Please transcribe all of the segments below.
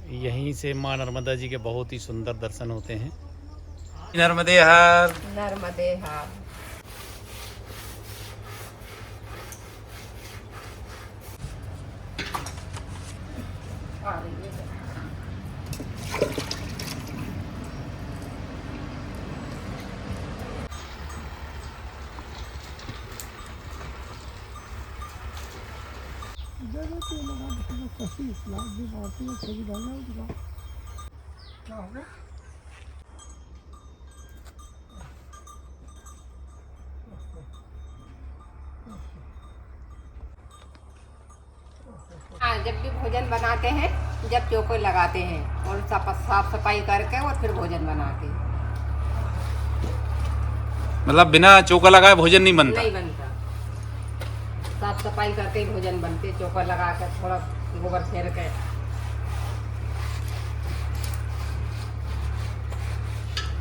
यहीं से माँ नर्मदा जी के बहुत ही सुंदर दर्शन होते हैं। नर्मदे हर। नर्मदे हार। हाँ, जब भी भोजन बनाते हैं, जब चौको लगाते हैं और साफ सफाई करके और फिर भोजन बनाते हैं। मतलब बिना चौका लगाए भोजन नहीं बनता? नहीं बनता, साफ सफाई करके ही भोजन बनते, चौका लगा कर थोड़ा गोबर फेर के।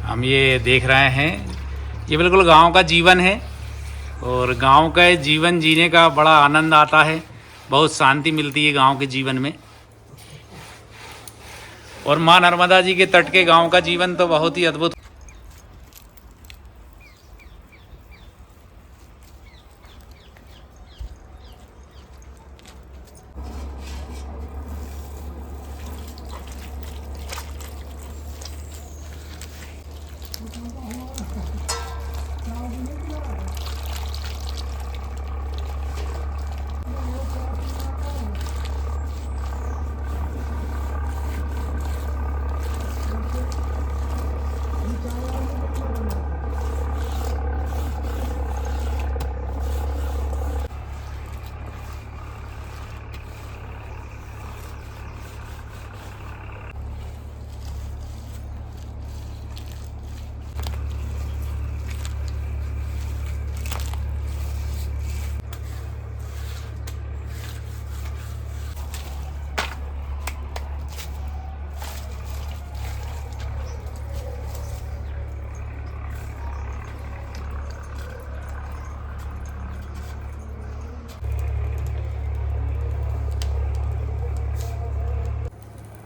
हम ये देख रहे हैं, ये बिल्कुल गांव का जीवन है और गांव का जीवन जीने का बड़ा आनंद आता है, बहुत शांति मिलती है गांव के जीवन में। और माँ नर्मदा जी के तट के गांव का जीवन तो बहुत ही अद्भुत।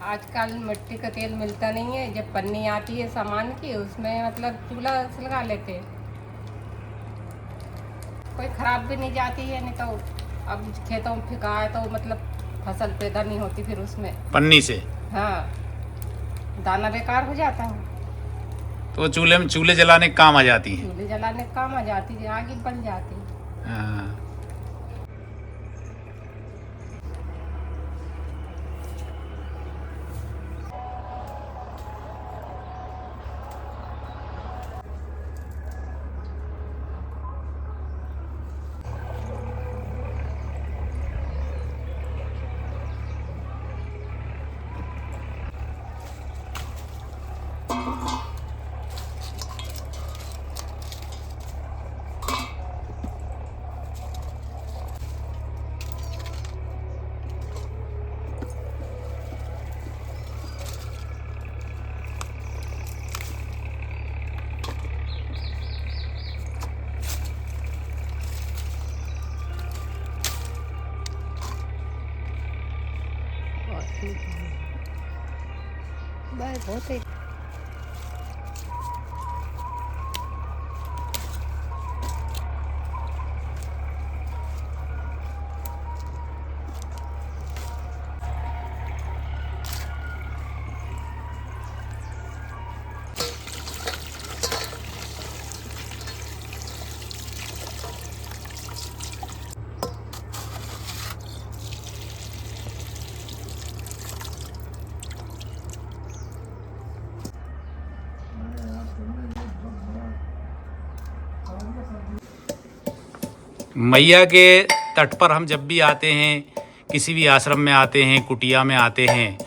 आजकल मिट्टी का तेल मिलता नहीं है, जब पन्नी आती है सामान की उसमें मतलब चूल्हा सुलगा लेते हैं, कोई खराब भी नहीं जाती है। नहीं तो अब खेतों में फेंका है तो मतलब फसल पैदा नहीं होती फिर उसमें पन्नी से? हाँ, दाना बेकार हो जाता है। तो चूल्हे में चूल्हे जलाने के काम आ जाती है। चूल्हे जलाने का काम आ जाती है, आग ही बन जाती है। हाँ। बहुत ही मैया के तट पर हम जब भी आते हैं, किसी भी आश्रम में आते हैं, कुटिया में आते हैं,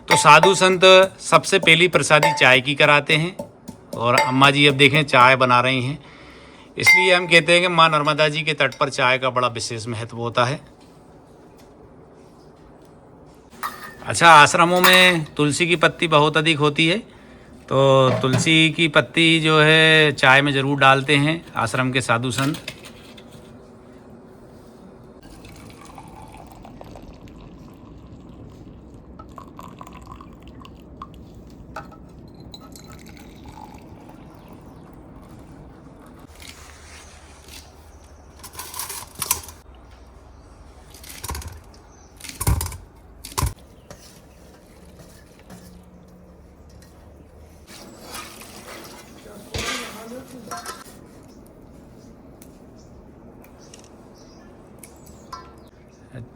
तो साधु संत सबसे पहली प्रसादी चाय की कराते हैं। और अम्मा जी अब देखें चाय बना रही हैं, इसलिए हम कहते हैं कि माँ नर्मदा जी के तट पर चाय का बड़ा विशेष महत्व होता है। अच्छा, आश्रमों में तुलसी की पत्ती बहुत अधिक होती है, तो तुलसी की पत्ती जो है चाय में ज़रूर डालते हैं आश्रम के साधु संत।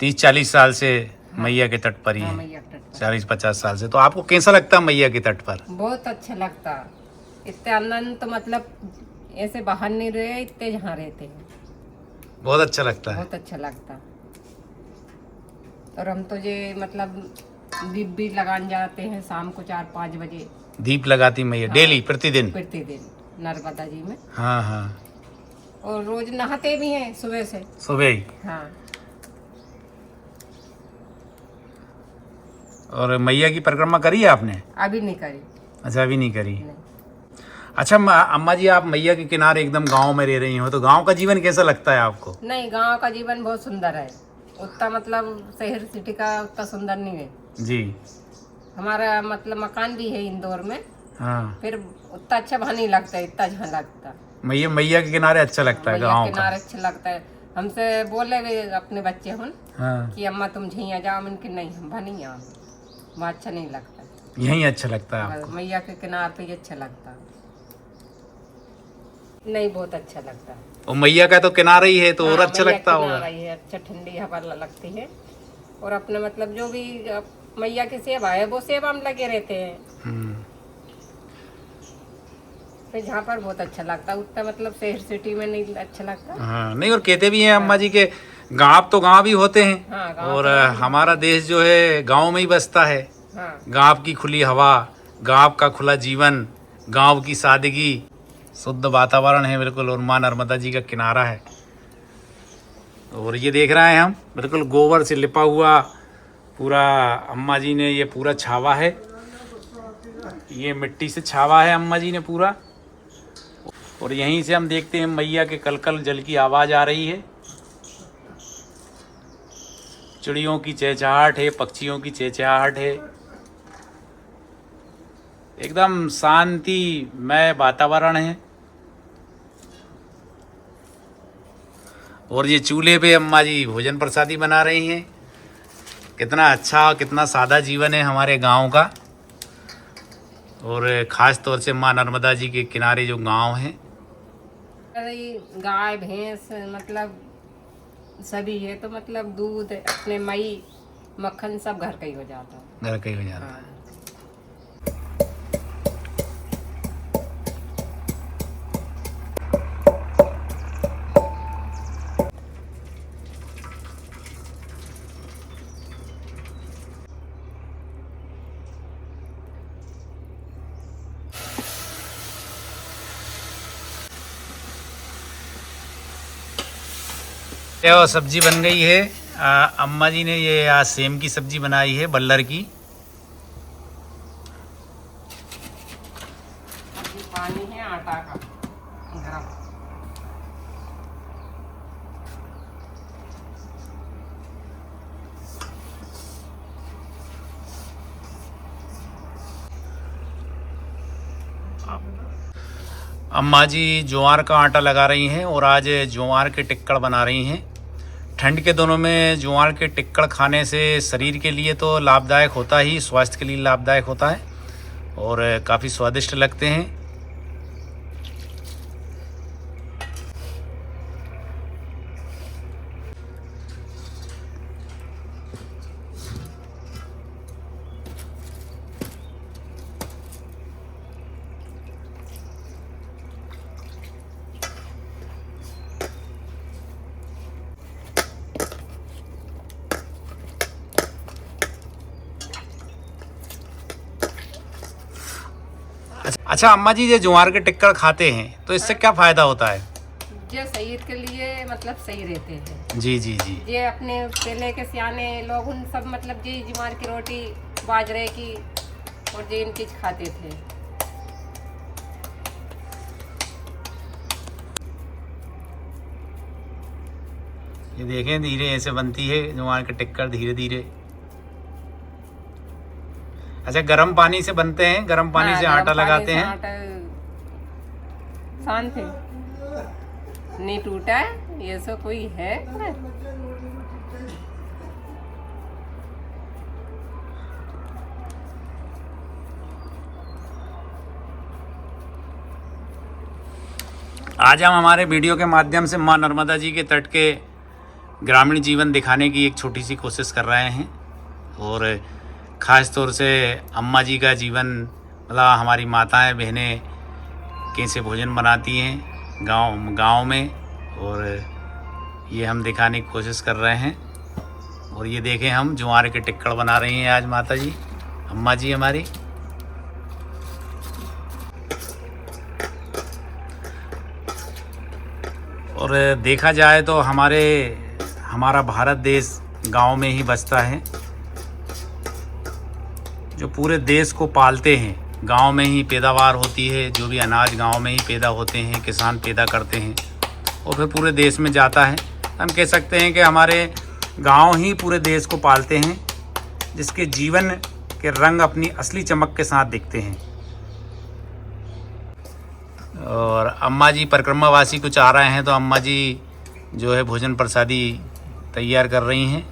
30-40 साल से मैया के तट पर ही हाँ, है। मैया के तट पर। 40-50 साल से। तो आपको कैसा लगता है मैया के तट पर? बहुत अच्छा लगता। इतने आनंद तो मतलब ऐसे बाहर नहीं रहे, इतने यहाँ रहते हैं। बहुत अच्छा लगता है। बहुत अच्छा लगता। और हम तो ये मतलब दीप भी लगाने जाते हैं शाम को 4-5 बजे। दीप लगाती मैया डेली, प्रतिदिन? प्रतिदिन नर्मदा जी में। हाँ हाँ। और रोज नहाते भी हैं सुबह से। सुबह ही? हाँ। और मैया की परिक्रमा करी है आपने? अभी नहीं करी। अच्छा, अभी नहीं करी। नहीं। अच्छा अम्मा जी, आप मैया के किनारे एकदम गांव में रह रही हो, तो गांव का जीवन कैसा लगता है आपको? नहीं, गांव का जीवन बहुत सुंदर है। उतना मतलब शहर सिटी का उतना सुंदर नहीं है जी। हमारा मतलब मकान भी है इंदौर में। हाँ। फिर उतना अच्छा वहाँ नहीं लगता, इतना जहाँ लगता। मैया के किनारे अच्छा लगता है मैया गाँव का? किनारे अच्छा लगता है। हमसे बोले वे अपने बच्चे हुन हाँ। कि अम्मा तुम झिया जाओ, इनके नहीं हम नहीं आओ, वहाँ अच्छा नहीं लगता। यहीं अच्छा लगता है आपको? मैया के किनारे पे ही अच्छा लगता। नहीं, बहुत अच्छा लगता। और मैया का तो किनारा ही है तो और हाँ, अच्छा मैया लगता के होगा। किनारा ही है, अच्छा ठंडी हवा लगती है। और अपने मतलब जो भी मैया की सेवा है वो सेवा में लगे रहते हैं। तो जहाँ पर बहुत अच्छा लगता है, उतना मतलब शहर सिटी में नहीं अच्छा लगता। हाँ, नहीं, और कहते भी हैं अम्मा जी के गाँव तो गाँव ही होते हैं। हाँ, गाँव और तो गाँव ही हमारा देश जो है गाँव में ही बसता है। हाँ, गाँव की खुली हवा, गाँव का खुला जीवन, गाँव की सादगी, शुद्ध वातावरण है बिल्कुल। और माँ नर्मदा जी का किनारा है। और ये देख रहे हैं हम, बिल्कुल गोबर से लिपा हुआ पूरा अम्मा जी ने ये पूरा छावा है। ये मिट्टी से छावा है अम्मा जी ने पूरा। और यहीं से हम देखते हैं मैया के कलकल जल की आवाज़ आ रही है। चिड़ियों की चहचहाहट है, पक्षियों की चहचहाहट है। एकदम शांतिमय वातावरण है। और ये चूल्हे पे अम्मा जी भोजन प्रसादी बना रही हैं। कितना अच्छा, कितना सादा जीवन है हमारे गांव का। और ख़ास तौर से माँ नर्मदा जी के किनारे जो गांव हैं, गाय भैंस मतलब सभी है, तो मतलब दूध अपने मई मक्खन सब घर का ही हो जाता। घर का ही हो जाता है। हाँ। और सब्जी बन गई है। अम्मा जी ने ये आज सेम की सब्जी बनाई है, बल्लर की। अभी पानी है आटा का गरम। अम्मा जी ज्वार का आटा लगा रही हैं और आज ज्वार के टिक्कड़ बना रही हैं। ठंड के दिनों में ज्वार के टिक्कड़ खाने से शरीर के लिए तो लाभदायक होता ही, स्वास्थ्य के लिए लाभदायक होता है और काफ़ी स्वादिष्ट लगते हैं। अच्छा अम्मा जी, ये ज्वार के टिक्कड़ खाते हैं तो इससे क्या फ़ायदा होता है? जो शरीर के लिए मतलब सही रहते हैं। जी जी जी। ये अपने पहले के सियाने लोग उन सब मतलब जी ज्वार की रोटी, बाजरे की और जी इन चीज खाते थे। ये देखें, धीरे ऐसे बनती है ज्वार के टिक्कड़, धीरे धीरे। अच्छा, गर्म पानी से बनते हैं? गर्म पानी हाँ, से गरम आटा पानी लगाते से हैं? आटा शांत है, नहीं टूटा है, ये सब कोई है। आज हम हमारे वीडियो के माध्यम से माँ नर्मदा जी के तट के ग्रामीण जीवन दिखाने की एक छोटी सी कोशिश कर रहे हैं। और ख़ास तौर से अम्मा जी का जीवन, मतलब हमारी माताएं बहनें कैसे भोजन बनाती हैं गांव में, और ये हम दिखाने की कोशिश कर रहे हैं। और ये देखें, हम ज्वार के टिक्कड़ बना रही हैं आज माता जी, अम्मा जी हमारी। और देखा जाए तो हमारा भारत देश गांव में ही बसता है। जो पूरे देश को पालते हैं, गांव में ही पैदावार होती है। जो भी अनाज गांव में ही पैदा होते हैं, किसान पैदा करते हैं और फिर पूरे देश में जाता है। हम कह सकते हैं कि हमारे गांव ही पूरे देश को पालते हैं, जिसके जीवन के रंग अपनी असली चमक के साथ दिखते हैं। और अम्मा जी परिक्रमावासी कुछ आ रहे हैं, तो अम्मा जी जो है भोजन प्रसादी तैयार कर रही हैं।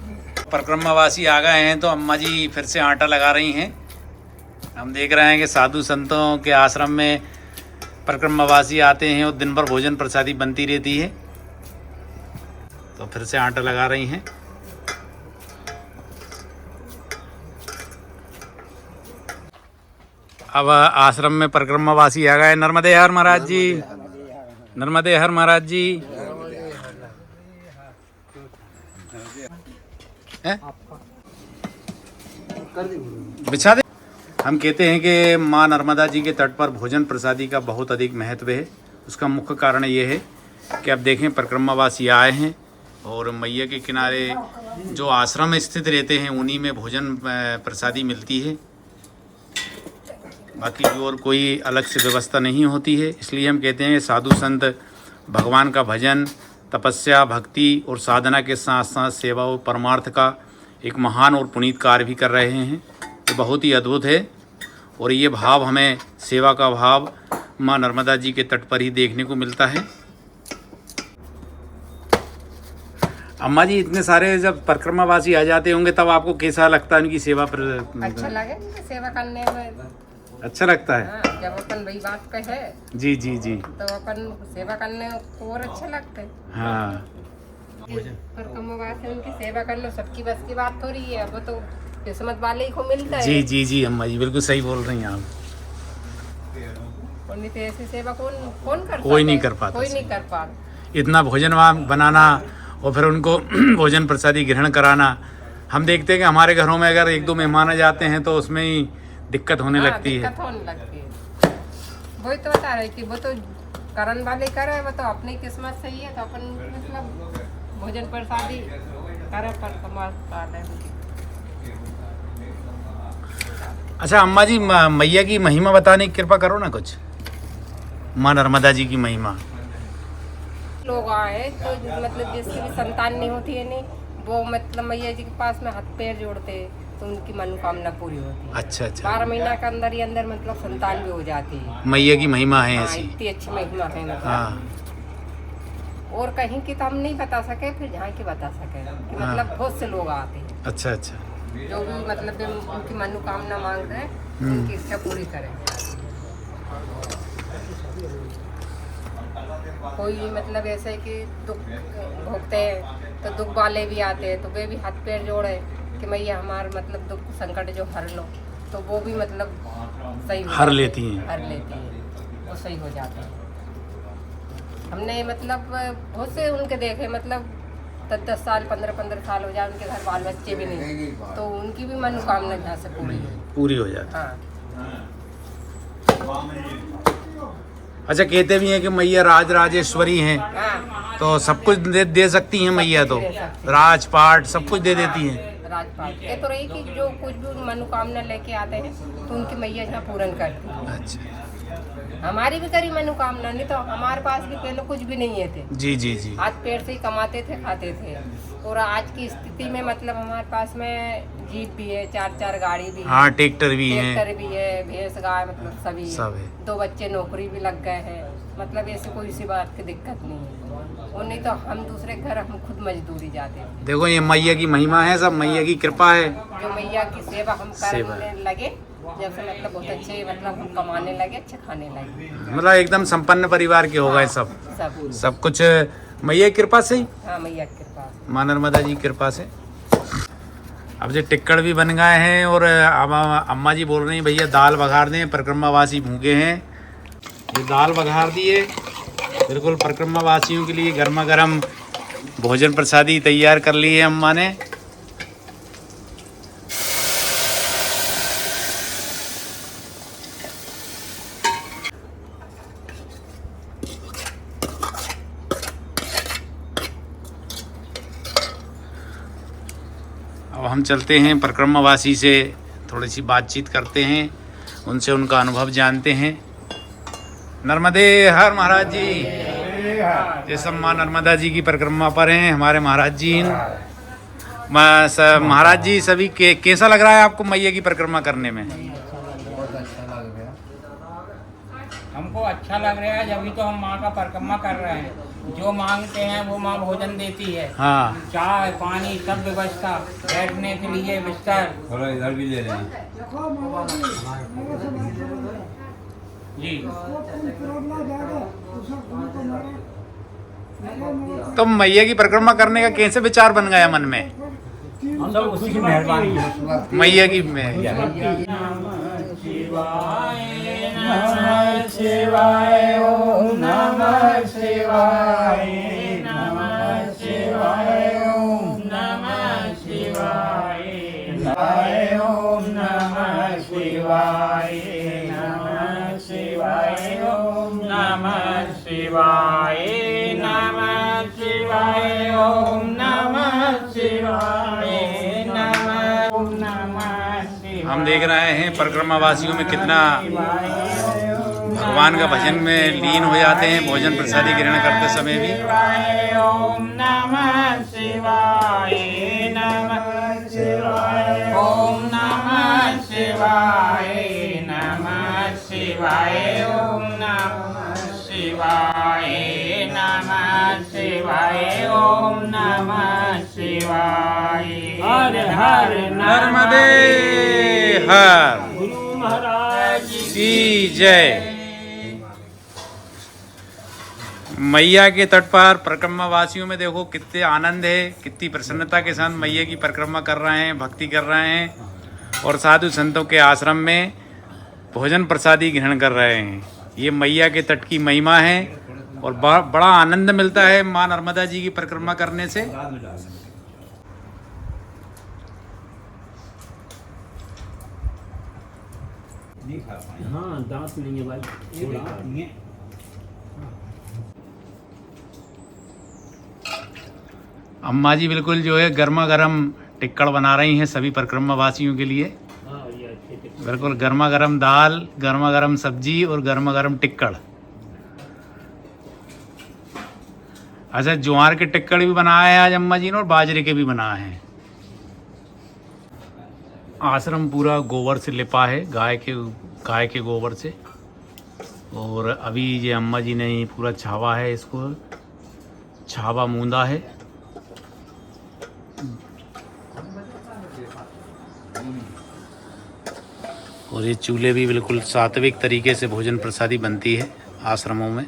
परिक्रमावासी आ गए हैं तो अम्मा जी फिर से आटा लगा रही हैं। हम देख रहे हैं कि साधु संतों के आश्रम में परिक्रमावासी आते हैं और दिन भर भोजन प्रसादी बनती रहती है, तो फिर से आटा लगा रही हैं। अब आश्रम में परिक्रमावासी आ गए। नर्मदे हर महाराज जी, नर्मदे हर महाराज जी। बिछा दे। हम कहते हैं कि माँ नर्मदा जी के तट पर भोजन प्रसादी का बहुत अधिक महत्व है। उसका मुख्य कारण ये है कि अब देखें, परिक्रमावासी आए हैं और मैया के किनारे जो आश्रम स्थित रहते हैं उन्हीं में भोजन प्रसादी मिलती है। बाकी जो और कोई अलग से व्यवस्था नहीं होती है। इसलिए हम कहते हैं साधु संत भगवान का भजन, तपस्या, भक्ति और साधना के साथ साथ सेवा और परमार्थ का एक महान और पुनीत कार्य भी कर रहे हैं। ये बहुत ही अद्भुत है। और ये भाव हमें, सेवा का भाव, माँ नर्मदा जी के तट पर ही देखने को मिलता है। अम्मा जी, इतने सारे जब परिक्रमावासी आ जाते होंगे तब आपको कैसा लगता है उनकी सेवा पर? अच्छा लगे उनकी सेवा करने में, अच्छा लगता है। हाँ, जब अपन वही बात पे है जी जी जी, तो अपन सेवा करने को और अच्छा लगता है। हाँ, परिक्रमावासी उनकी सेवा कर लो, सबकी बस की बात हो रही है। अब तो किस्मत वाले ही को मिलता है। जी जी जी अम्मा जी, बिल्कुल सही बोल रही हैं आप। और नहीं तो ऐसी सेवा कौन कर कोई नहीं कर पाता, कोई नहीं कर पाता। इतना भोजन बनाना और फिर उनको भोजन प्रसादी ग्रहण कराना। हम देखते हैं कि हमारे घरों में अगर एक दो मेहमान आ जाते हैं तो उसमें ही दिक्कत होने लगती है। दिक्कत होने लगती है। वही तो बता रहे कि वो तो करन वाले करे, वो तो अपनी किस्मत सही है, तो अपन मतलब भोजन प्रसादी करे पर कमाल। अच्छा अम्मा जी, मैया की महिमा बताने की कृपा करो ना कुछ, माँ नर्मदा जी की महिमा। लोग आए तो मतलब जिसकी भी संतान नहीं होती है, नहीं वो मतलब मैया जी के पास में हाथ पैर जोड़ते तो उनकी मनोकामना पूरी होती है। अच्छा अच्छा, 12 महीना के अंदर ही अंदर मतलब संतान भी हो जाती है। मैया की महिमा है हाँ, ऐसी। इतनी अच्छी महिमा है मतलब। हाँ, और कहीं की तो हम नहीं बता सके, फिर जहाँ की बता सके कि मतलब बहुत से लोग आते हैं। अच्छा अच्छा, जो भी मतलब उनकी मनोकामना मांग रहे हैं उनकी इच्छा पूरी करें। कोई मतलब ऐसे कि दुख भोगते हैं तो दुख वाले भी आते हैं, तो वे भी हाथ पैर जोड़े कि मैया हमारे मतलब दुख संकट जो हर लो, तो वो भी मतलब सही हर लेती हैं, हर लेती है, वो सही हो जाते हैं। हमने मतलब बहुत से उनके देखे, मतलब 10 साल 15 साल हो जाए, उनके घर बाल बच्चे भी नहीं, तो उनकी भी मनोकामना यहाँ से पूरी हो जाती। हाँ। अच्छा, कहते भी हैं कि मैया राज राजेश्वरी हैं, हाँ। तो सब कुछ दे सकती हैं मैया, तो राजपाट सब कुछ दे देती हैं। राजपाट ये तो रही कि जो कुछ भी मनोकामना लेके आते हैं तो उनकी मैया यहाँ पूर्ण करती है। अच्छा, हमारी भी करी मनोकामना, नहीं तो हमारे पास भी पहले कुछ भी नहीं है थे। जी जी जी, हाथ पैर से ही कमाते थे, खाते थे। और आज की स्थिति में मतलब हमारे पास में जीप भी है, 4 गाड़ी भी है, हाँ, ट्रैक्टर भी है, भैंस गाय मतलब सभी सब है। 2 बच्चे नौकरी भी लग गए हैं, मतलब ऐसी कोई सी बात की दिक्कत नहीं है। और नहीं तो हम दूसरे घर हम खुद मजदूरी जाते हैं। देखो ये मैया की महिमा है, सब मैया की कृपा है। जो मैया की सेवा हम करने लगे, जब से मतलब बहुत अच्छे मतलब हम कमाने लगे, अच्छे खाने लगे, मतलब एकदम संपन्न परिवार के हो गए सब सब सब कुछ मैया की कृपा से ही। हाँ, मैया की कृपा। माँ नर्मदा जी की कृपा से। अब जो टिक्कड़ भी बन गए हैं और अब अम्मा जी बोल रही हैं भैया दाल बघार दें, परिक्रमावासी भूखे हैं। ये दाल बघार दिए, बिल्कुल परिक्रमावासियों के लिए गर्मा गर्म भोजन प्रसादी तैयार कर ली है अम्मा ने। अब हम चलते हैं परिक्रमावासी से थोड़ी सी बातचीत करते हैं, उनसे उनका अनुभव जानते हैं। नर्मदे हर महाराज जी, ये सब माँ नर्मदा जी की परिक्रमा पर हैं हमारे महाराज जी। महाराज जी सभी कैसा लग रहा है आपको मैया की परिक्रमा करने में? बहुत अच्छा लग रहा है हमको, अच्छा लग रहा है। जब भी तो हम माँ का परिक्रमा कर रहे हैं, जो मांगते हैं वो माँ भोजन देती है। हाँ, चाय पानी सब व्यवस्था, बैठने के लिए बिस्तर। थोड़ा इधर भी ले लें। जी तो मैया की परिक्रमा करने का कैसे विचार बन गया मन में? हम सब उसी की मेहरबानी। मैया की नमः शिवाय ओम नमः शिवाय, नमः शिवाय ओम नमः शिवाय, ओम नमः शिवाय, नमः शिवाय ओम नमः शिवाय, नमः शिवाय ओम नमः शिवाय, नमः ओम नमः शिवाय। हम देख रहे हैं परिक्रमावासियों में कितना भगवान का भजन में लीन हो जाते हैं भोजन प्रसादी ग्रहण करते समय भी। ओम नमः शिवाय, नमः शिवाय ओम नमः शिवाय, नमः शिवाय ओम नमः शिवाय, नमः शिवाय ओम नमः शिवाय। हर हर नर्मदे हर गुरु महाराज की जय। मैया के तट पर परिक्रमा वासियों में देखो कितने आनंद है, कितनी प्रसन्नता के साथ मैया की परिक्रमा कर रहे हैं, भक्ति कर रहे हैं और साधु संतों के आश्रम में भोजन प्रसादी ग्रहण कर रहे हैं। ये मैया के तट की महिमा है और बड़ा आनंद मिलता है माँ नर्मदा जी की परिक्रमा करने से। हाँ दांत नहीं है भाई। अम्मा जी बिल्कुल जो है गर्मा गर्म टिक्कड़ बना रही हैं सभी परिक्रमा वासियों के लिए। बिल्कुल गर्मा गर्म दाल, गर्मा गर्म सब्जी और गर्मा गर्म टिक्कड़। अच्छा, ज्वार के टिक्कड़ भी बनाए हैं आज अम्मा जी ने और बाजरे के भी बनाए हैं। आश्रम पूरा गोबर से लिपा है, गाय के गोबर से। और अभी ये अम्मा जी ने ही पूरा छावा है, इसको छावा मूंदा है। और ये चूल्हे भी बिल्कुल सात्विक तरीके से भोजन प्रसादी बनती है आश्रमों में।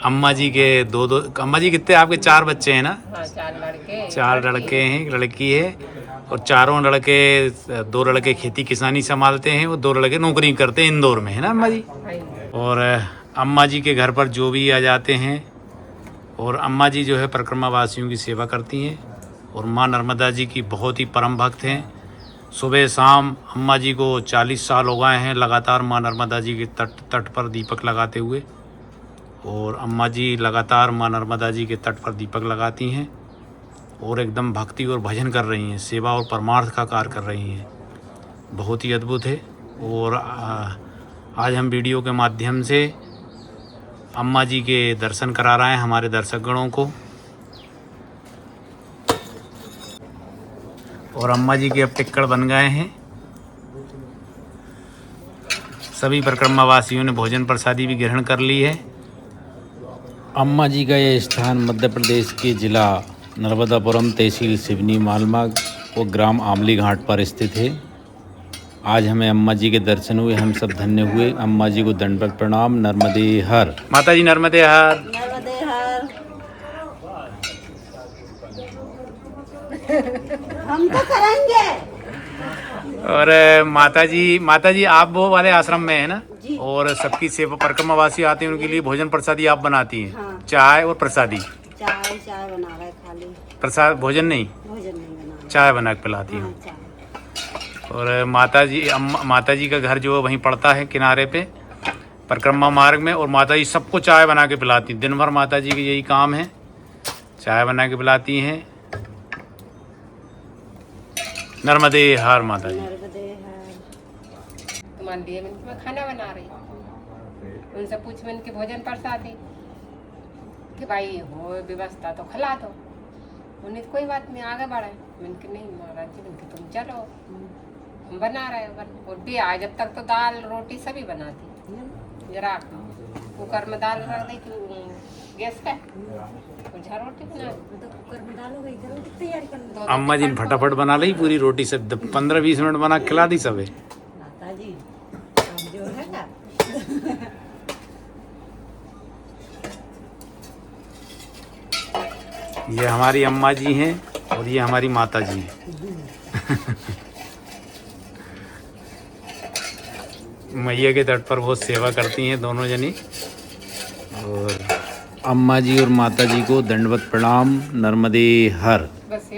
अम्मा जी के दो अम्मा जी कितने आपके 4 बच्चे हैं ना? हाँ, 4 लड़के हैं, एक लड़की है। और चारों लड़के, 2 लड़के खेती किसानी संभालते हैं और 2 लड़के नौकरी करते हैं इंदौर में, है ना अम्मा जी? और अम्मा जी के घर पर जो भी आ जाते हैं और अम्मा जी जो है परिक्रमा वासियों की सेवा करती हैं और माँ नर्मदा जी की बहुत ही परम भक्त हैं। सुबह शाम अम्मा जी को 40 साल हो गए हैं लगातार माँ नर्मदा जी के तट पर दीपक लगाते हुए। और अम्मा जी लगातार माँ नर्मदा जी के तट पर दीपक लगाती हैं और एकदम भक्ति और भजन कर रही हैं, सेवा और परमार्थ का कार्य कर रही हैं। बहुत ही अद्भुत है। और आज हम वीडियो के माध्यम से अम्मा जी के दर्शन करा रहे हैं हमारे दर्शकगणों को। और अम्मा जी के अब टिक्कड़ बन गए हैं। सभी परिक्रमा वासियों ने भोजन प्रसादी भी ग्रहण कर ली है। अम्मा जी का यह स्थान मध्य प्रदेश के जिला नर्मदापुरम, तहसील सिवनी, मालमार्ग और ग्राम आमली घाट पर स्थित है। आज हमें अम्मा जी के दर्शन हुए, हम सब धन्य हुए। अम्मा जी को दंडवत प्रणाम। नर्मदे हर। माता जी नर्मदे हर। नर्मदे हर। हम तो करेंगे। और माता जी आप वो वाले आश्रम में है ना? जी। और सबकी सेवा परिक्रमावासी आते हैं उनके लिए भोजन प्रसादी आप बनाती हैं? हाँ। चाय और प्रसादी? चाय बना रहे खाली, प्रसाद भोजन नहीं, भोजन नहीं बना। चाय बना के पिलाती हैं। हाँ, चाय। और माता जी का घर जो है वहीं पड़ता है किनारे पे परिक्रमा मार्ग में। और माता जी सबको चाय बना के पिलाती हैं। दिन भर माता जी के यही काम है, चाय बना के पिलाती हैं। नर्मदे हर माता जी। नर्मदे हर। तुम्हारे लिए मैं खाना बना रही हूँ। उनसे पूछ मैंने कि भोजन प्रसादी कि भाई हो व्यवस्था तो खिला दो। उन्हें कोई बात नहीं, आगे बढ़े। मैंने कि नहीं महाराज जी, मैंने कि तुम चलो, हम बना रहे हैं। और भी आए जब तक तो दाल रोटी सभी बनाती, जरा कुकर में दाल रख दी गैस पे, कुछ रोटी बना कुकर में डालोगे, इधर तैयार कर दो। अम्मा जी ने फटाफट बना ली पूरी रोटी, सब 15-20 मिनट बना खिला दी सब। माता जी कमजोर है ना। ये हमारी अम्मा जी हैं और ये हमारी माता जी हैं। मैया के तट पर बहुत सेवा करती हैं दोनों जनी। और अम्मा जी और माता जी को दंडवत प्रणाम। नर्मदे हर। बस